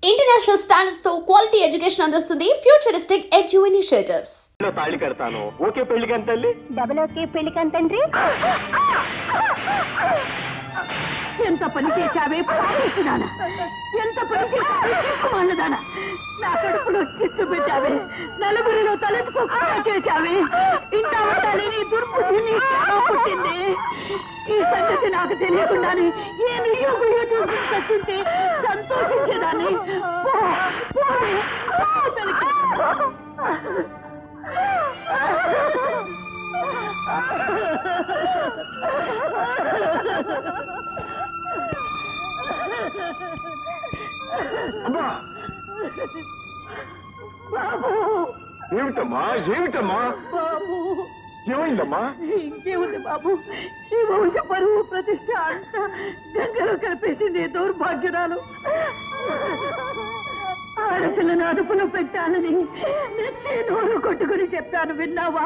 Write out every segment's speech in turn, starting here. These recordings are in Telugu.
ఇంటర్నేషనల్ స్టాండర్డ్స్ తో క్వాలిటీ ఎడ్యుకేషన్ అందిస్తుంది ఫ్యూచరిస్టిక్ ఎడ్యు ఇనిషియేటివ్స్. తాళి కడతాను ఓకే పెళ్లికి తల్లి డబల్ ఓకే పెళ్లికి తండ్రి. ఎంత పని చేశావే పారేసినానా, ఎంత పని చేశావే వాళ్ళదానా, నా కడుపులో చిచ్చు పెట్టావే, నలుగురిలో తలెత్తుకోకుండా చేశావే, ఇంత ఉండాలి నీ దుర్బుద్ధిని పుట్టింది. ఈ సంగతి నాకు తెలియకుండానే ఏమి యోగుయో చూసి తచ్చుంటే సంతోషించేదాన్ని. ఏమిటమ్మా ఏమిటమ్మా బాబు ఏమైందమ్మా? ఇంకేముంది బాబు, ఈ వంశ పరువు ప్రతిష్ట అంతా గంగలో కలిపేసింది దౌర్భాగ్యురాలు. ఆడపిల్లను అదుపులో పెట్టాలని నెత్తి నోరు కొట్టుకుని చెప్పాను, విన్నావా?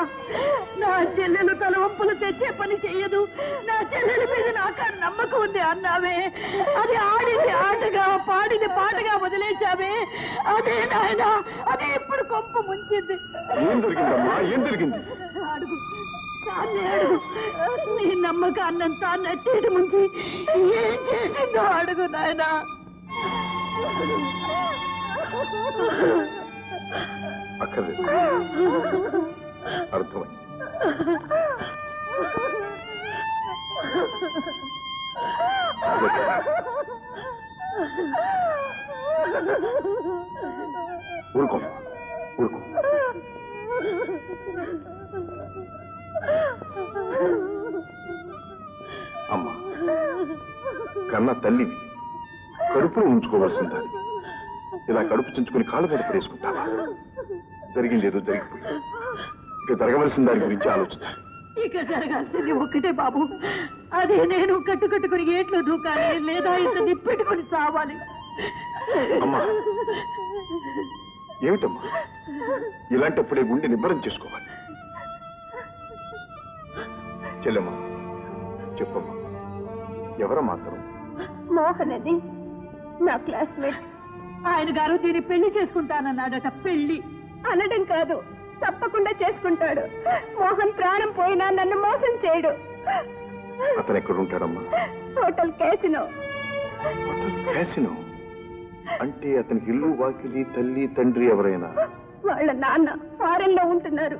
నా చెల్లెలు తలవంపులు తెచ్చే పని చెయ్యదు, నా చెల్లెల మీద నాకు నమ్మకం ఉంది అన్నావే. అది ఆడింది ఆటగా పాడింది పాటగా వదిలేశావే. అదే నాయన, అదే ఇప్పుడు కొంప ముంచింది. ఏం జరిగిందమ్మా ఏం జరిగింది? అడుగు తానే అడుగు, నీ నమ్మకాన్నంతా నెట్టేటి ముంచి ఏం చేసిందో అడుగు నాయనా. అక్కర్లేదు, అర్థమైంది. ఊరుకో ఊరుకో. అమ్మా, కన్న తల్లివి, కడుపులో ఉంచుకోవాల్సిందా? ఇలా కడుపు చించుకుని కాళ్ళు మీద పడేసుకుంటావా? జరిగింది ఏదో జరిగిపోయింది, ఇక జరగవలసిన దాని గురించి ఆలోచించా. ఇక జరగాల్సింది ఒక్కటే బాబు, అదే నేను కట్టుకట్టుకుని ఏట్లో దూకాలి, లేదా ఇంత నిప్పెట్టుకుని చావాలి. అమ్మా ఏమిటమ్మా, ఇలాంటప్పుడే గుండె నిబ్బరం చేసుకోవాలి. చెల్లెమ్మా చెప్పమ్మా, ఎవరమ్మా మాత్రం? మోహన్ అది నా క్లాస్మేట్. ఆయన గారు దీన్ని పెళ్లి చేసుకుంటానన్నాడట. పెళ్లి అనడం కాదు, తప్పకుండా చేసుకుంటాడు. మోహన్ ప్రాణం పోయినా నన్ను మోసం చేయడు. అతను ఎక్కడ ఉంటాడమ్మా? Hotel casino. క్యాసినో అంటే అతనికి ఇల్లు వాకిలి తల్లి తండ్రి ఎవరైనా? వాళ్ళ నాన్న ఫారెన్ లో ఉంటున్నారు.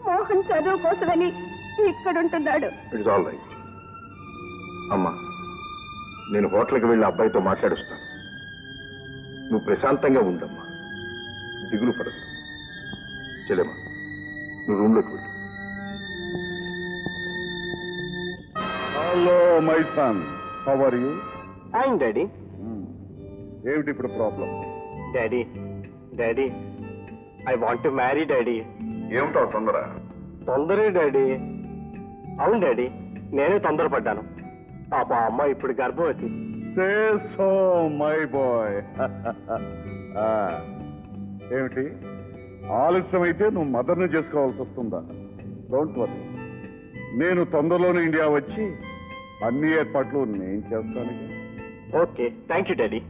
మోహన్ చదువు కోసమని ఇక్కడ ఉంటున్నాడు. It's all right. అమ్మా, నేను హోటల్కి వెళ్ళి అబ్బాయితో మాట్లాడుస్తాను. నువ్వు ప్రశాంతంగా ఉండమ్మా, దిగులు పడదు. చెల్లెమ్మా, నువ్వు రూమ్లోకి వెళ్ళు. Hello my son, how are you? Fine daddy. ఏమిటి ఇప్పుడు problem? Daddy daddy, I want to marry daddy. ఏమిటో తొందర? తొందరే డాడీ. అవును డాడీ, నేనే తొందరపడ్డాను. పాప అమ్మ ఇప్పుడు గర్భవతి. Say so my boy. ఏమిటి ఆలస్యం అయితే నువ్వు మదర్ని చేసుకోవాల్సి వస్తుందా? డోంట్ వరీ, నేను తొందరలోనే ఇండియా వచ్చి అన్ని ఏర్పాట్లు నేను చేస్తాను. Okay, thank you daddy.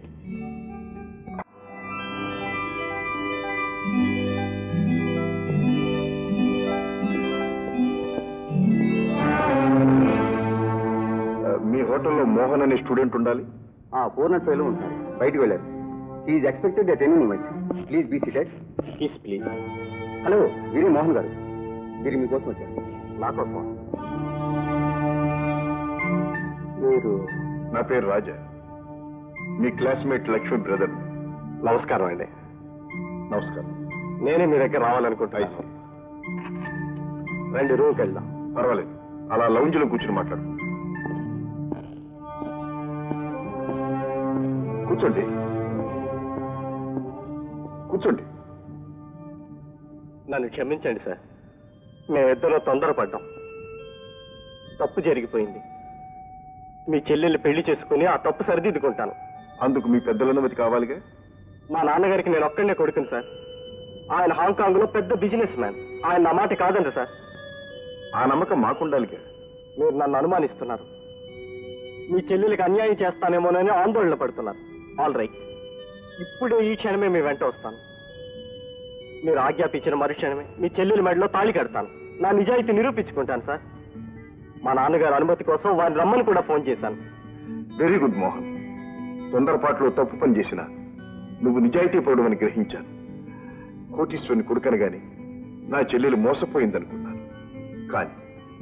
మీ హోటల్లో మోహన్ అనే స్టూడెంట్ ఉండాలి. పూర్ణ ఫెయిల్ ఉంటారు, బయటకు వెళ్ళారు. Is expected at any moment. Please be seated. Please please. Hello, వీరే మోహన్ గారు, వీరు మీకోసం వచ్చారు. నా కోసం? మీరు? నా పేరు రాజా, మీ క్లాస్మేట్ లక్ష్మి బ్రదర్. నమస్కారం అండి. నమస్కారం. నేనే మీ దగ్గర రావాలనుకుంటా. రండి, రూమ్కి వెళ్దాం. పర్వాలేదు, అలా లౌంజ్లో కూర్చుని మాట్లాడు. కూర్చోండి కూర్చోండి. నన్ను క్షమించండి సార్, మేమిద్దరూ తొందరపడ్డాం. తప్పు జరిగిపోయింది. మీ చెల్లెల్ని పెళ్లి చేసుకుని ఆ తప్పు సరిదిద్దుకుంటాను. అందుకు మీ పెద్దల అనుమతి కావాలిగా? మా నాన్నగారికి నేను ఒక్కడనే కొడుకుని సార్. ఆయన హాంకాంగ్ లో పెద్ద బిజినెస్ మ్యాన్. ఆయన నా మాట కాదండి సార్. ఆ నమ్మకం మాకుండాలిగా. మీరు నన్ను అనుమానిస్తున్నారు. మీ చెల్లెలకి అన్యాయం చేస్తానేమోనని ఆందోళన పడుతున్నారు. ఆల్ రైట్, ఇప్పుడు ఈ క్షణమే మీ వెంట వస్తాను. మీరు ఆజ్ఞాపించిన మరుక్షణమే మీ చెల్లెలి మెడలో తాళి కడతాను. నా నిజాయితీ నిరూపించుకుంటాను సార్. మా నాన్నగారు అనుమతి కోసం వారిని రమ్మని కూడా ఫోన్ చేశాను. Very good Mohan. తొందరపాటులో తప్పు పని చేసిన నువ్వు నిజాయితీ పరుడమని గ్రహించాను. కోటీశ్వరుని కొడుకనగానే నా చెల్లెలు మోసపోయిందనుకున్నాను. కానీ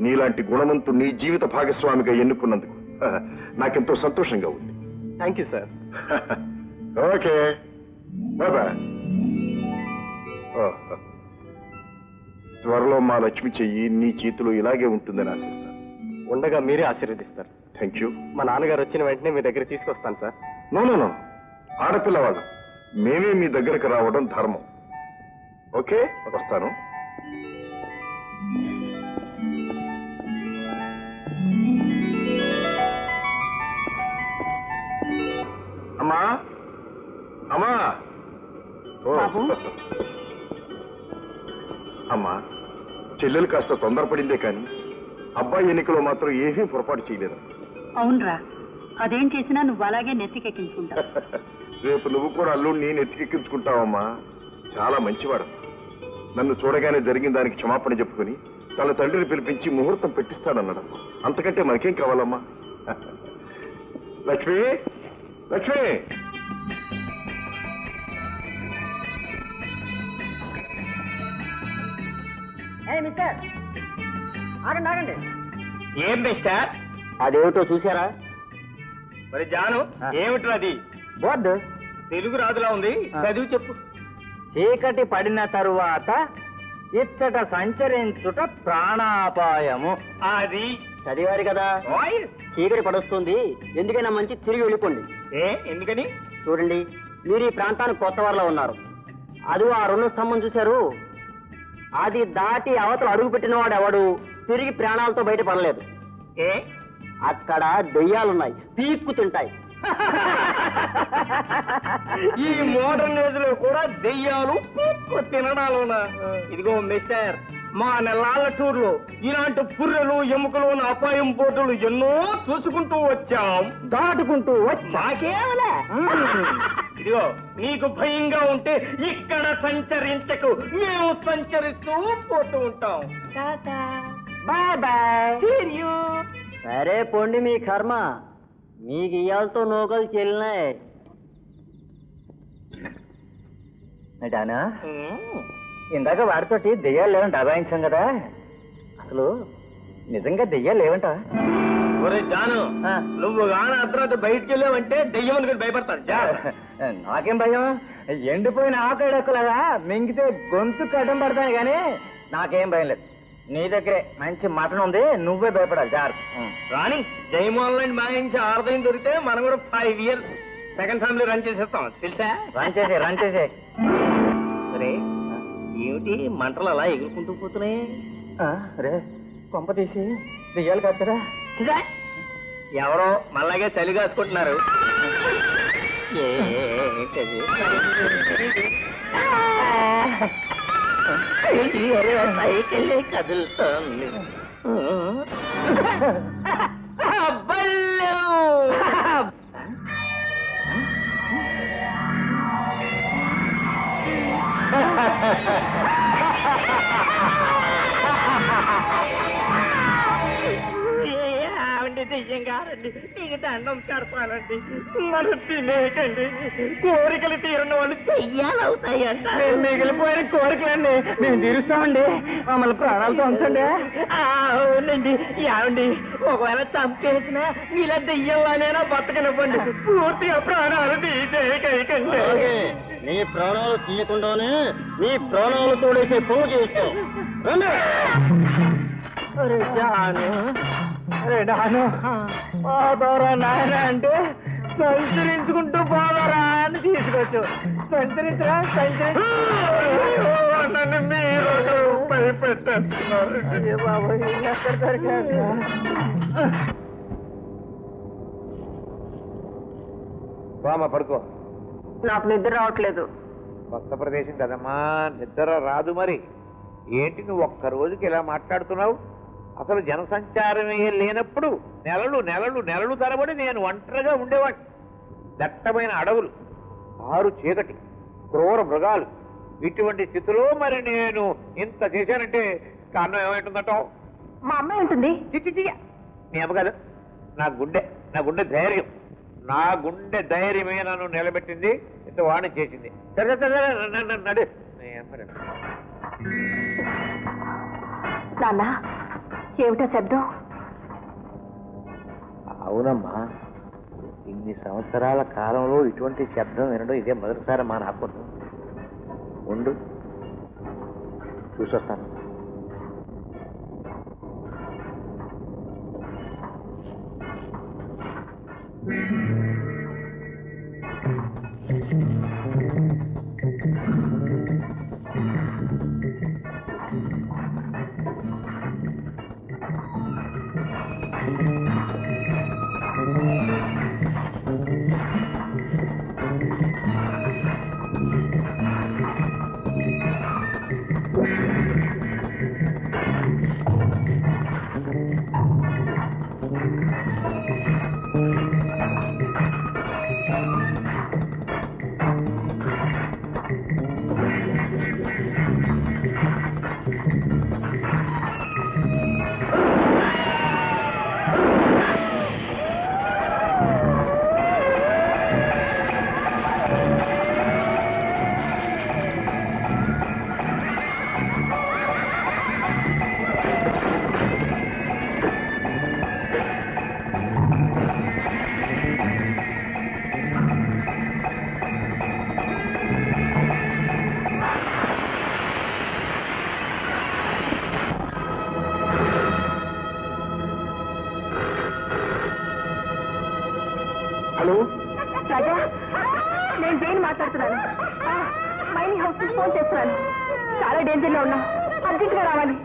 నీలాంటి గుణవంతుణ్ణి జీవిత భాగస్వామిగా ఎన్నుకున్నందుకు నాకెంతో సంతోషంగా ఉంది. Thank you sir. ఓకే బాబా. త్వరలో మా లక్ష్మి చెయ్యి నీ చేతిలో ఇలాగే ఉంటుందని ఆశిస్తాను. ఉండగా మీరే ఆశీర్వదిస్తారు. Thank you. మా నాన్నగారు వచ్చిన వెంటనే మీ దగ్గర తీసుకొస్తాను సార్. నో ఆడపిల్లవాళ్ళం మేమే మీ దగ్గరకు రావడం ధర్మం. ఓకే వస్తాను. అమ్మా అమ్మా అమ్మా, చెల్లెలు కాస్త తొందరపడిందే కానీ అబ్బాయి ఎన్నికలో మాత్రం ఏమీ పొరపాటు చేయలేదు. అవునరా, అదేం చేసినా నువ్వు అలాగే నెత్తికెక్కించుకుంటావు. రేపు నువ్వు కూడా అల్లుడిని నెత్తికెక్కించుకుంటావమ్మా. చాలా మంచివాడు. నన్ను చూడగానే జరిగిన దానికి క్షమాపణ చెప్పుకుని తన తండ్రిని పిలిపించి ముహూర్తం పెట్టిస్తాడన్నాడు. అంతకంటే మనకేం కావాలమ్మా? లక్ష్మి లక్ష్మి మిస్టర్ ఆగండి ఆగండి. ఏం మిస్టర్? అదేమిటో చూసారా? మరి జాను ఏమిట్రా అది? బోర్డు తెలుగు రాదులా ఉంది, చదివి చెప్పు. చీకటి పడిన తరువాత ఇచ్చట సంచరించుట ప్రాణాపాయము. అది చదివారు కదా? చీకటి పడొస్తుంది, ఎందుకైనా మంచి తిరిగి వెళ్ళిపోండి. ఎందుకని? చూడండి, మీరు ఈ ప్రాంతానికి కొత్త వారిలో ఉన్నారు. అది ఆ 2 స్తంభం చూశారు, అది దాటి అవతల అడుగు పెట్టిన వాడు ఎవడు తిరిగి ప్రాణాలతో బయటపడలేదు. అక్కడ దెయ్యాలున్నాయి, పీక్కు తింటాయి. ఈ మోడర్న్ ఏజ్ లో కూడా దెయ్యాలు పీక్కు తినడాలున్నా? ఇదిగో మిస్టర్, మా నెలాళ్ళ టూర్ లో ఇలాంటి పుర్రెలు ఎముకలు అపాయం బోటులు ఎన్నో చూసుకుంటూ వచ్చాం, దాటుకుంటూ మాకేమలే. ఇదిగో, నీకు భయంగా ఉంటే ఇక్కడ సంచరించకు, మేము సంచరిస్తూ పోతూ ఉంటాం. Bye bye. సరే పొండి, మీ కర్మ. మీకు ఇయాలతో నూకలు చెల్లినాయి. డానా, ఇందాక వాడితోటి దెయ్యాలు లేవంట అభాయించాం కదా, అసలు నిజంగా దెయ్యాలు లేవంట? ఒరే జాను, నువ్వు గాన అర్ధరాత్రి బయటికి వెళ్ళావంటే దెయ్యం అనుకుని భయపడతాను. నాకేం భయం? ఎండిపోయిన ఆకడక్కలగా మింగితే గొంతు కట్టం పడతాను కానీ నాకేం భయం లేదు. నీ దగ్గరే మంచి మటన్ ఉంది, నువ్వే భయపడాలి. జాగ్రత్త. రాణి, జైమ్ ఆన్లైన్ మాయించి ఆర్దయం దొరికితే మనం కూడా 5 years సెకండ్ ఫ్యామిలీ రన్ చేసేస్తాం, తెలుసా? రన్ చేసే. సరే, ఏమిటి మంటలు అలా ఎగురుకుంటూ పోతున్నాయి? రే, కొంప తీసి దెయ్యాలు కట్టరా? ఎవరో మళ్ళాగే చలి కాసుకుంటున్నారు. సైకిల్ కదులుతోంది. దెయ్యంగారండి, నీకు దండం కడతానండి, మనం తినేయకండి. కోరికలు తీరిన వాళ్ళు దెయ్యాలవుతాయంట. మిగిలిపోయిన కోరికలండి మేము తీరుస్తామండి, మమ్మల్ని ప్రాణాలతో ఉంచండి. అవునండి. ఏమండి, ఒకవేళ చంపేసినా ఇలా దెయ్యంలానైనా బతకనివ్వండి, పూర్తిగా ప్రాణాలు తీసేయకండి. నీ ప్రాణాలు తీయకుండానే నీ ప్రాణాలు తోడేసే పువ్వు చేస్తాం. పోదరా నాయన అంటే సంచరించుకుంటూ పోదరా అని తీసుకొచ్చు. సంచరించరా నన్ను మీరు భయపెట్టేస్తున్నారు. బామ్మ పడుకో. నాకు నిద్ర రావట్లేదు. కొత్త ప్రదేశం కదమ్మా, నిద్ర రాదు. మరి ఏంటి నువ్వు ఒక్క రోజుకి ఇలా మాట్లాడుతున్నావు? అసలు జనసంచారమే లేనప్పుడు నెలలు నెలలు నెలలు తరబడి నేను ఒంటరిగా ఉండేవాడిని. దట్టమైన అడవులు, కారు చీకటి, క్రూర మృగాలు, ఇటువంటి స్థితిలో మరి నేను ఇంత చేశానంటే కారణం ఏమైంటుందటో? మా అమ్మాయి ఉంటుంది. చిచ్చి నీ అమ్మ కాదు, నా గుండె ధైర్యం, నా గుండె ధైర్యమే నన్ను నిలబెట్టింది, ఇంత వాణి చేసింది. సరే సరే నడు. నాన్న, ఏమిటో శబ్దం? అవునమ్మా, ఇన్ని సంవత్సరాల కాలంలో ఇటువంటి శబ్దం వినడం ఇదే మొదటిసారి మా నాకు. ఉండు, చూసొస్తాను. హలో రాజా, నేను జైన్ మాట్లాడుతున్నాను. మైనింగ్ హౌస్ కి ఫోన్ చేస్తున్నాను. చాలా డేంజర్ లో ఉన్నా, అర్జెంట్గా రావాలి.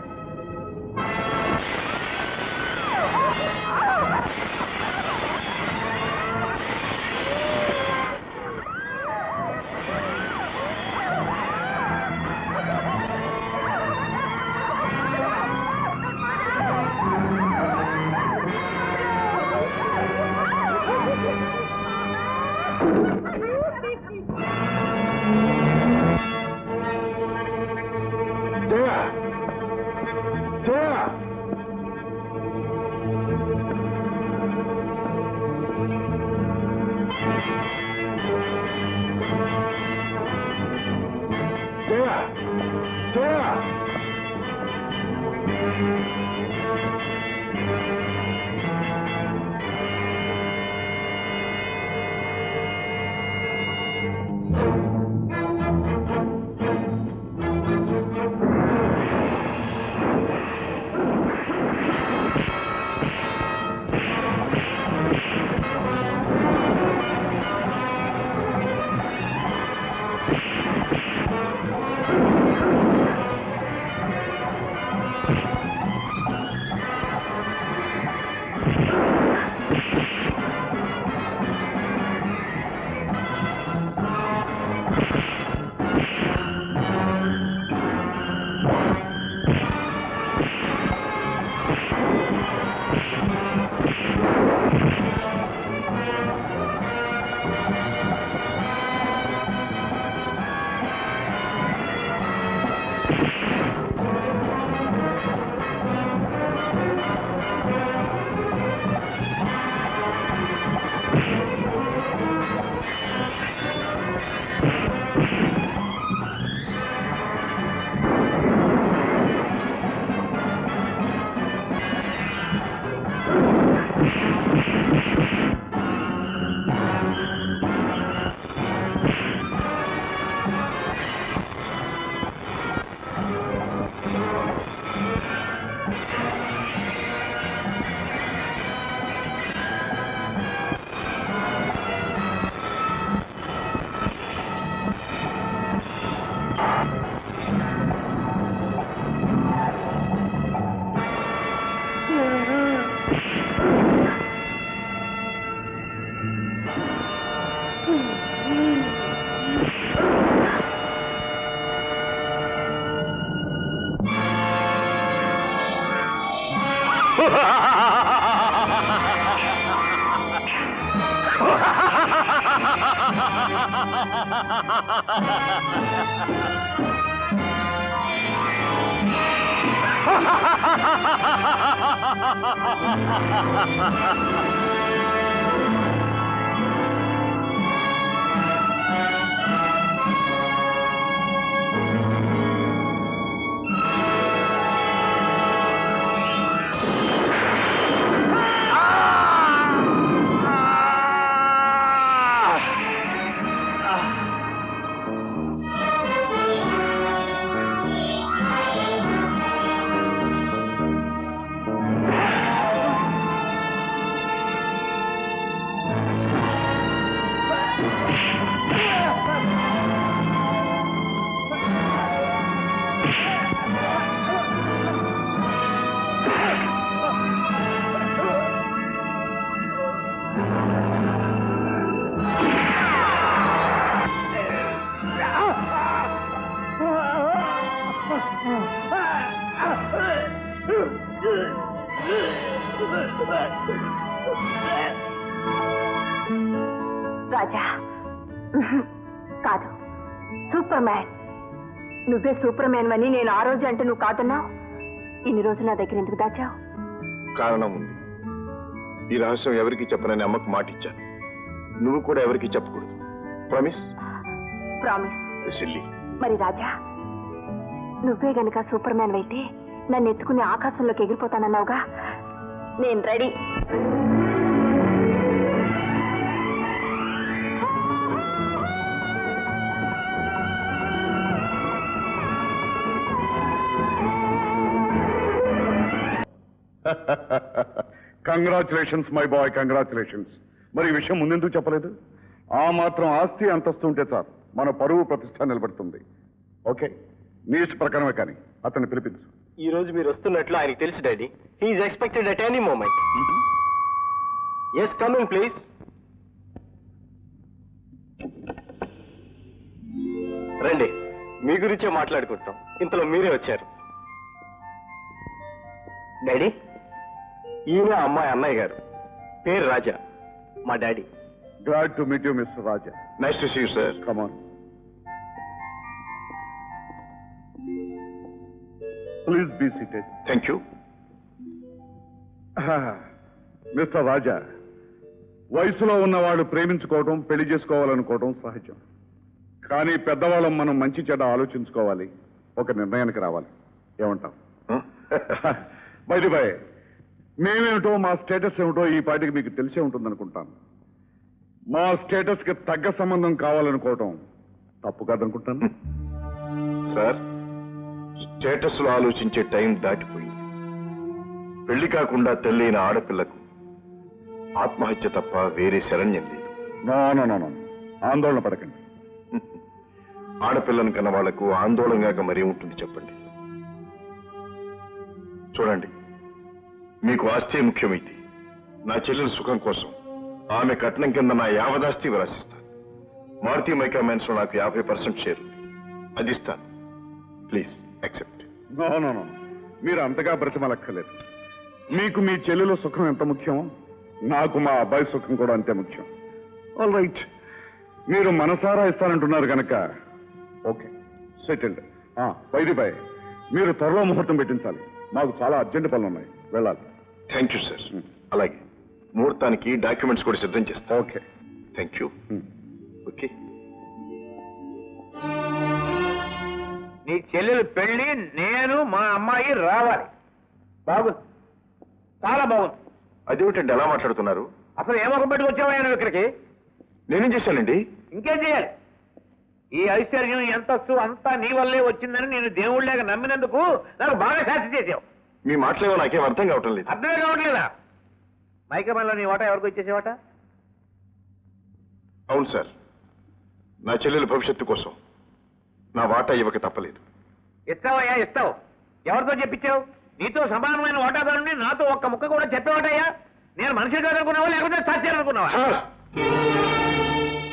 రాజా కాదు, సూపర్ మ్యాన్. నువ్వే సూపర్ మ్యాన్ అని నేను ఆ రోజు అంటే నువ్వు కాదన్నావు. ఇన్ని రోజులు నా దగ్గర ఎందుకు దాచావు? కారణం ఉంది. ఈ రహస్యం ఎవరికి చెప్పనని అమ్మకు మాట ఇచ్చాను. నువ్వు కూడా ఎవరికి చెప్పకూడదు. ప్రామిస్? ప్రామిస్. సిల్లీ. మరి రాజా, నువ్వే గనక సూపర్ మ్యాన్ అయితే నన్ను ఎత్తుకుని ఆకాశంలోకి ఎగిరిపోతానన్నావుగా. నేను ready. Congratulations my boy, congratulations. మరి ఈ విషయం ముందెందుకు చెప్పలేదు? ఆ మాత్రం ఆస్తి అంతస్తు ఉంటే చాలు, మన పరువు ప్రతిష్ట నిలబడుతుంది. ఓకే, నీ ఇష్ట ప్రకారమే, కానీ అతన్ని పిలిపించు. ఈ రోజు మీరు వస్తున్నట్లు ఆయనకు తెలుసు daddy. He's expected at any moment. Yes, coming please. రండి, మీ గురించే మాట్లాడుకుంటాం. ఇంతలో మీరే వచ్చారు. డాడీ, ఈయన అమ్మాయి అన్నయ్య గారు. పేరు రాజా, మా daddy. Glad to meet you mister Raja. Nice to see you sir. Come on, please be seated. Thank you. Mister Raja, వయసులో ఉన్నవాళ్ళు ప్రేమించుకోవడం, పెళ్లి చేసుకోవాలనుకోవడం సహజం. కానీ పెద్దవాళ్ళం మనం మంచి చెడ్డ ఆలోచించుకోవాలి, ఒక నిర్ణయానికి రావాలి. ఏమంటాం? బై బై, మేమేమిటో మా స్టేటస్ ఏమిటో ఈ పాటికి మీకు తెలిసే ఉంటుందనుకుంటాను. మా స్టేటస్ కి తగ్గ సంబంధం కావాలనుకోవటం తప్పు కాదనుకుంటాను. సార్, స్టేటస్ లో ఆలోచించే టైం దాటిపోయింది. పెళ్లి కాకుండా తెల్లైన ఆడపిల్లకు ఆత్మహత్య తప్ప వేరే శరణ్యం లేదు. నో, ఆందోళన పడకండి. ఆడపిల్లను కన్న వాళ్లకు ఆందోళనగా మరీ ఉంటుంది చెప్పండి. చూడండి, మీకు ఆస్తే ముఖ్యమైతే నా చెల్లెల సుఖం కోసం ఆమె కట్నం కింద నా యావదాస్తి విరాసిస్తాను. మారుతి మైకా మ్యాన్స్ లో నాకు 50% షేర్ ఉంది, అది ఇస్తాను. Please accept. నో, మీరు అంతగా బ్రతిమలక్కర్లేదు. మీకు మీ చెల్లెల సుఖం ఎంత ముఖ్యం, నాకు మా అబ్బాయి సుఖం కూడా అంతే ముఖ్యం. ఆల్ రైట్, మీరు మనసారా ఇస్తానంటున్నారు కనుక ఓకే, సెటిల్డ్. బై, మీరు త్వరలో ముహూర్తం పెట్టించాలి. మాకు చాలా అర్జెంట్ పనులు ఉన్నాయి, వెళ్ళాలి. Thank you sir. అలాగే ముహూర్తానికి డాక్యుమెంట్స్ కూడా సిద్ధం చేస్తా. Okay, thank you. ఓకే, నీ చెల్లెలు పెళ్లి నేను మా అమ్మాయి రావాలి. బాగుంది, చాలా బాగుంది. అదేమిటండి ఎలా మాట్లాడుతున్నారు? అసలు ఏమొక పెట్టుకు వచ్చావా నువ్వు ఇక్కడికి? నేనేం చేశానండి? ఇంకేం చేయాలి? ఈ ఐశ్వర్యం ఎంతస్తు అంతా నీ వల్లే వచ్చిందని నేను దేవుళ్ళగా నమ్మినందుకు నాకు బాగా శాస్తి చేసావు. మీ మాటలేవో నాకేం అర్థం కావటం లేదు. అర్థమే కావట్లేదా? మైకమల్లో నీ వాటా ఎవరికి వచ్చేసేవాట? అవును సార్, నా చెల్లెల భవిష్యత్తు కోసం నా వాటా ఇవ్వక తప్పలేదు. ఇస్తావయ్యా, ఇస్తావు. ఎవరితో చెప్పించావు? నీతో సమానమైన వాటాదారుని నాతో ఒక్క ముక్క కూడా చెప్పేవాటయ్యా? నేను మనిషి కాదనుకున్నావా లేకపోతే సత్యాలనుకున్నావా?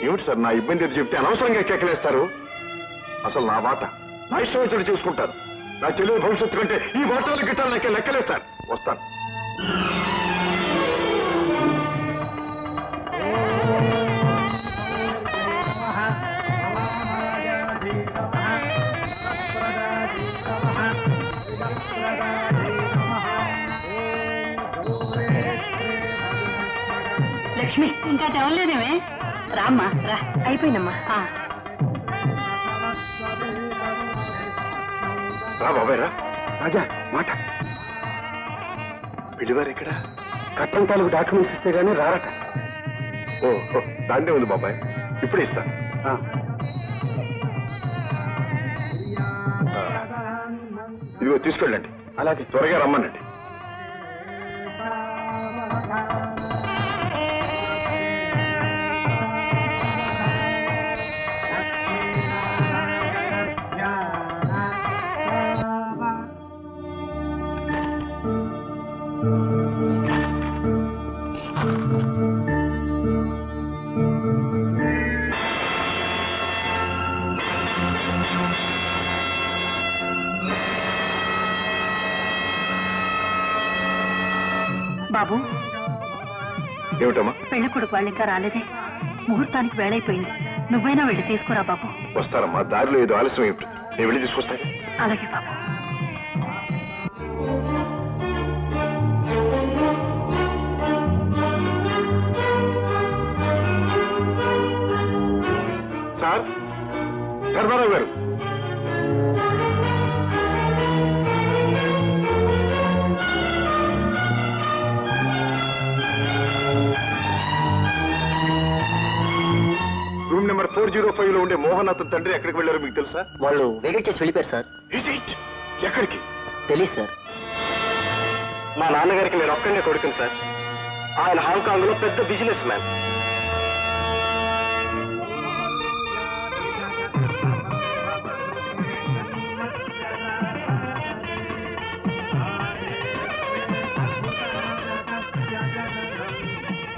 ఏమిటి సార్, నా ఇబ్బంది ఎదురు చెప్తే అనవసరంగా కేకలేస్తారు. అసలు నా వాటా నా ఇష్టం వచ్చినట్టు చూసుకుంటారు. నా చెల్లెల భవిష్యత్తు కంటే ఈ వాటాలు గిట్టాలు నాకే లెక్కలేస్తారు. వస్తాను. ఇంకా తెవలేదేమే రామ్మా రా అయిపోయిందమ్మా రా బాబాయ్ రా. రాజా మాట. పెళ్లివారు ఇక్కడ కట్టం తాలూకు డాక్యుమెంట్స్ ఇస్తే గానీ రారట. ఓ దాందే ఉంది బాబాయ్, ఇప్పుడే ఇస్తాను. ఇదిగో తీసుకెళ్ళండి. అలాగే త్వరగా రమ్మనండి. బాబు ఏమిటమ్మా? పెళ్లి కొడుకు వాళ్ళు ఇంకా రాలేదే, ముహూర్తానికి వేళైపోయింది. నువ్వైనా వెళ్ళి తీసుకురా బాబు. వస్తారమ్మా, దారిలో ఏదో ఆలస్యం ఏమిటి, నేను వెళ్ళి తీసుకొస్తాను. అలాగే బాబు. సార్, ధర్మారావు గారు. రూమ్ నెంబర్ 405 లో ఉండే మోహన్ అతని తండ్రి ఎక్కడికి వెళ్ళారో మీకు తెలుసా? వాళ్ళు వెకెట్ చేసి వెళ్ళిపోయారు సార్. ఎక్కడికి? తెలియదు సార్. మా నాన్నగారికి నేను ఒక్కడే కొడుకుని సార్. ఆయన హాంకాంగ్ లో పెద్ద బిజినెస్ మ్యాన్.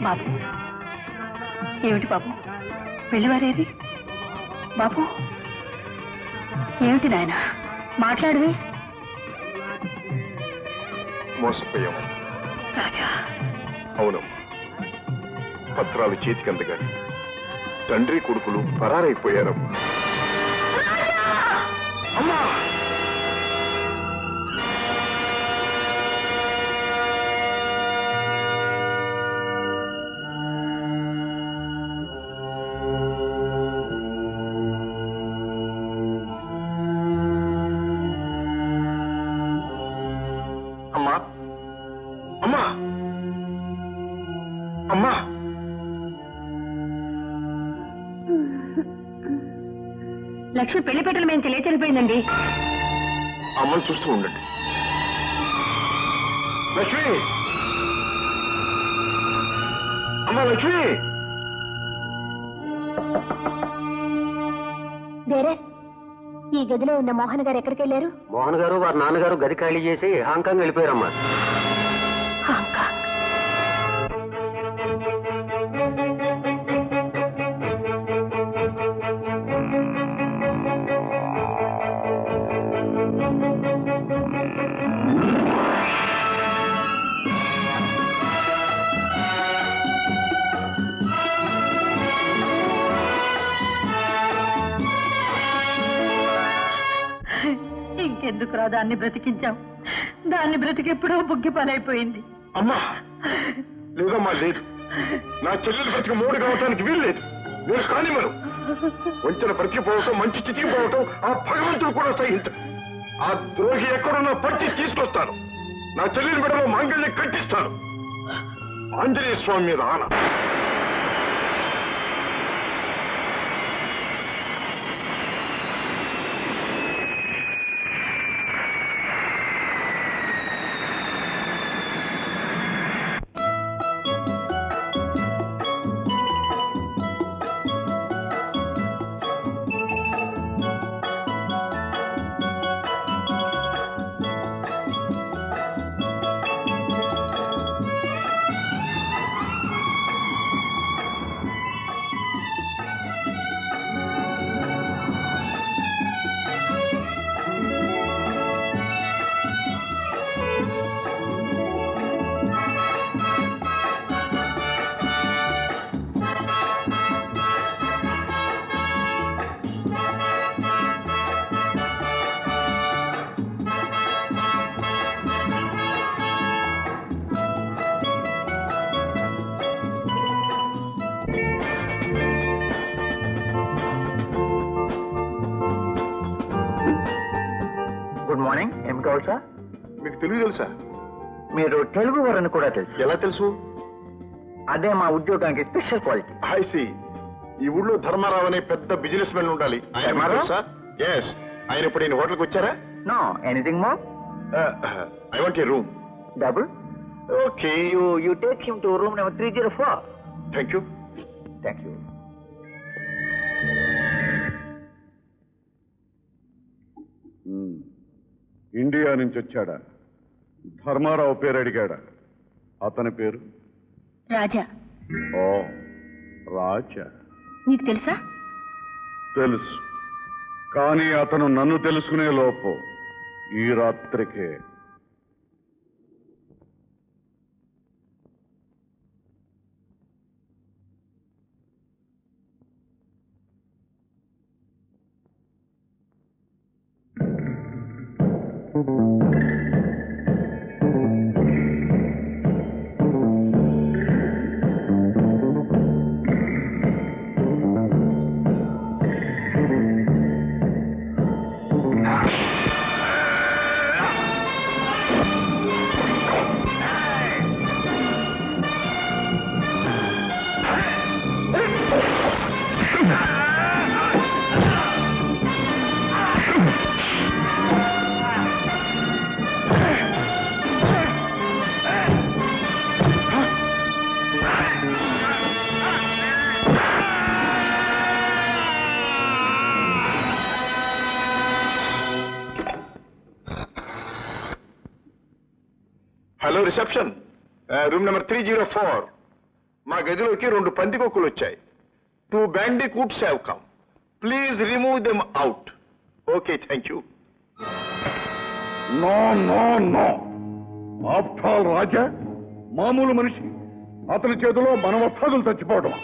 బాబు ఏమిటి బాబు, పెళ్లివారేది బాబు? ఏమిటి నాయన మాట్లాడవి? మోసపోయాము రాజా. అవునమ్మా, పత్రాలు చేతికి అందగాని తండ్రి కొడుకులు పరారైపోయారమ్మా. అమ్మా! అమ్మా! అమ్మా! అమ్మా! లక్ష్మి పెళ్లి పెట్టలు మేము తెలియచెల్లిపోయిందండి. అమ్మని చూస్తూ ఉండండి. లక్ష్మి! అమ్మా లక్ష్మి! వేరే ఈ గదిలో ఉన్న మోహన్ గారు ఎక్కడికి వెళ్ళారు? మోహన్ గారు వారి నాన్నగారు గది ఖాళీ చేసి హాంకాంగ్ వెళ్ళిపోయారమ్మా. హాంకాంగ్. ఇంకెందుకురా దాన్ని బ్రతికించాం? దాన్ని బ్రతికెప్పుడో బుగ్గి పాలైపోయింది. అమ్మా! లేదమ్మా, లేదు. నా చెల్లెలు బ్రతికి మూడు కావటానికి వీలు లేదు. నేను కాని మనం వంచన బ్రతికిపోవటం, మంచి చితికిపోవటం ఆ భగవంతుడు కూడా సహించడు. ఆ ద్రోహి ఎక్కడున్నా పట్టి తీసుకొస్తాను. నా చెల్లెలి బిడ్డలో మాంగళ్యం కట్టిస్తాను. ఆంజనేయ స్వామి మీద ఆన. Good morning. ఏం కావాలి సార్? మీకు తెలుగు తెలుసా? మీరు తెలుగు వారని కూడా తెలుసు. ఎలా తెలుసు? అదే మా ఉద్యోగానికి స్పెషల్ క్వాలిటీ. ఐసి ఈ ఊళ్ళో ధర్మారావు అనే పెద్ద బిజినెస్ మ్యాన్ ఉండాలి. ధర్మారావు? ఎస్. ఆయన ఇప్పుడు ఈయన హోటల్కి వచ్చారా? No. Anything more? I want a room. Double? Okay. You take him to room number 304. Thank you. Thank you. India నుంచి వచ్చాడా? ధర్మారావు పేరు అడిగాడా? అతని పేరు రాజా. ఓ రాజా. నీకు తెలుసా? తెలుసు, కానీ అతను నన్ను తెలుసుకునే లోపు ఈ రాత్రికే. Hello reception, room number 304. మా గదిలోకి 2 పందికొక్కులు వచ్చాయి. 2 bandicoots have come. Please remove them out. Okay, thank you. No no no. After all Raja మామూలు మనిషి, అతని చేతిలో మన వస్తాదులు చచ్చిపోవడం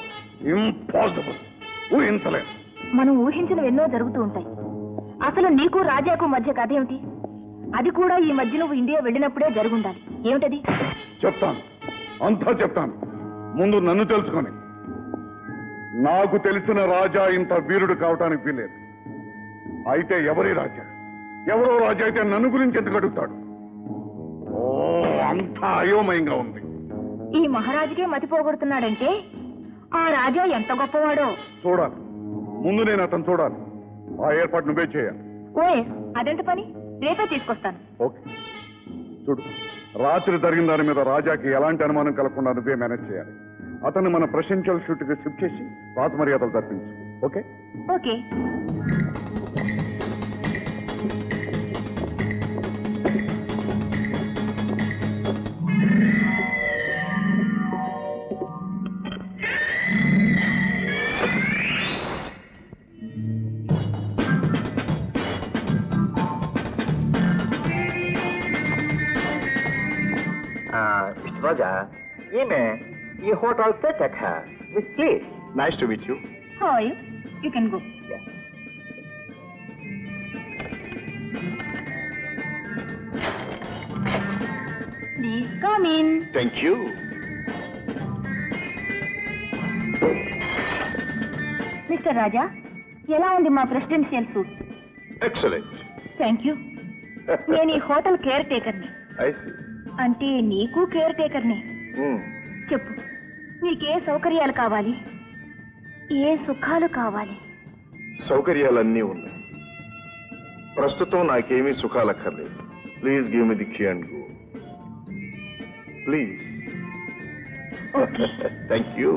ఇంపాసిబుల్. ఊహించలేదు. మనం ఊహించినవి ఎన్నో జరుగుతూ ఉంటాయి. అసలు నీకు రాజాకు మధ్య కథ ఏమిటి? అది కూడా ఈ మధ్య నువ్వు ఇండియా వెళ్ళినప్పుడే జరుగుండాలి. ఏమిటది? చెప్తాను, అంతా చెప్తాను. ముందు నన్ను తెలుసుకొని. నాకు తెలిసిన రాజా ఇంత వీరుడు కావటానికి వీలేదు. అయితే ఎవరి రాజా? ఎవరో రాజా అయితే నన్ను గురించి ఎందుకు అడుగుతాడు? ఓ, అంతా అయోమయంగా ఉంది. ఈ మహారాజుకే మతిపోగొడుతున్నాడంటే ఆ రాజా ఎంత గొప్పవాడో చూడాలి. ముందు నేను అతను చూడాలి. ఆ ఏర్పాటు నువ్వే చేయాలి. ఓయ్, అదెంత పని? రేపే తీసుకొస్తాను. ఓకే. చూడు, రాత్రి జరిగిన దాని మీద రాజాకి ఎలాంటి అనుమానం కలగకుండా నువ్వే మేనేజ్ చేయాలి. అతన్ని మన ప్రెసిడెన్షియల్ షూట్కి షిఫ్ట్ చేసి రాత మర్యాదలు తప్పించు. ఓకే? ఓకే. Mr. Raja, ఈమె ఈ hotel set with please. Nice to meet you. How are you? You can go. Please come in. Thank you. Mister Raja, ఎలా ఉంది మా presidential suite? Excellent. Thank you. నేను ఈ హోటల్ కేర్ టేకర్ని. I see. అంటే నీకు కేర్ టేకర్ని. చెప్పు, నీకే సౌకర్యాలు కావాలి? ఏ సుఖాలు కావాలి? సౌకర్యాలన్నీ ఉన్నాయి. ప్రస్తుతం నాకేమీ సుఖాలక్కర్లేదు. Please give me the key and go. Please. Thank you.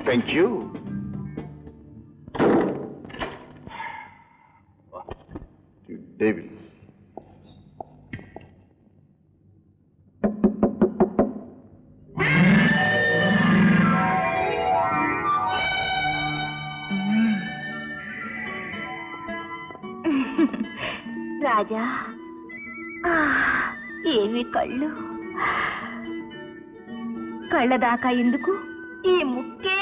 Thank you. David. Raja, ఏమి కళ్ళు! కళ్ళ దాకా ఎందుకు? ఈ ముక్కే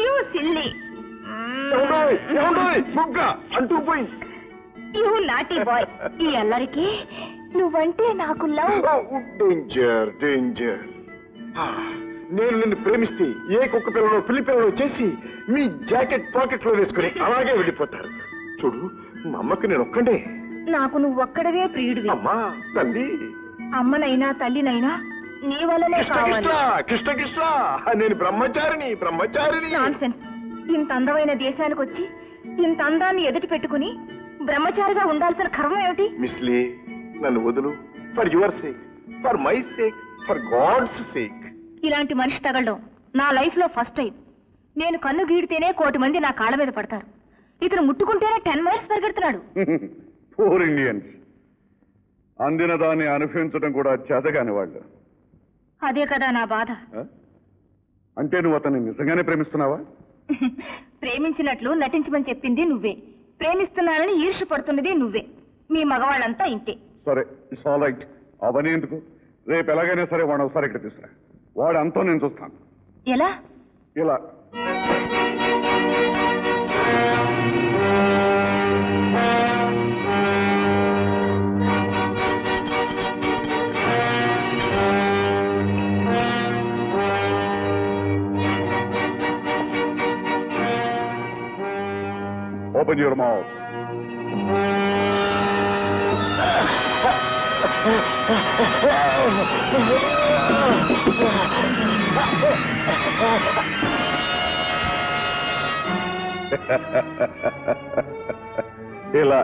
యూ సిల్లీ, అంటుకుపోయింది. You naughty boy. ఈ అల్లరికి నువ్వంటే నాకు లవ్. Danger, danger. నేను నిన్ను ప్రేమిస్తే ఏ కుక్క పిల్లలో పిల్లి పిల్లలో చేసి మీ జాకెట్ పాకెట్ లో వేసుకుని అలాగే వెళ్ళిపోతారు. చూడు, మా అమ్మకి నేను ఒక్కడే. నాకు నువ్వు ఒక్కడవే ప్రియుడివి. అమ్మా తల్లి, అమ్మనైనా తల్లినైనా నీ వల్లనే కావాలి. కృష్ణ కృష్ణ, నేను బ్రహ్మచారిని. నాన్సెన్స్. ఇంత అందమైన దేశానికి వచ్చి ఇంత అందాన్ని ఎదుటి పెట్టుకుని బ్రహ్మచారిగా ఉండాల్సిన కర్మ ఏమిటి? మిస్లీ, నన్ను వదులు. For your sake, for my sake, for god's sake. ఇలాంటి మనిషి తగలడం నా లైఫ్ లో ఫస్ట్ టైం. నేను కన్ను గీడితేనే 1,000,000 మంది నా కాళ్ళ మీద పడతారు. ఇతను ముట్టుకుంటేనే 10 మైల్స్ పరిగెడుతున్నాడు. Poor Indians. అందిన దాన్ని అనుభవించడం కూడా చేతగాని వాళ్ళు. అదే కదా నా బాధ. అంటే నువ్వు అతన్ని నిజంగానే ప్రేమిస్తున్నావా? ప్రేమించినట్లు నటించమని చెప్పింది నువ్వే, ప్రేమిస్తున్నానని ఈర్ష్య పడుతున్నది నువ్వే. మీ మగవాళ్ళంతా ఇంతే. సరే, ఇట్స్ ఆల్ రైట్. అవన్నీ ఎందుకు, రేపు ఎలాగైనా సరే వాడు ఒకసారి ఇక్కడ తీసుకురా. వాడు అంతా నేను చూస్తాను. ఎలా? ఇలా. Open your mouth. ఇలా.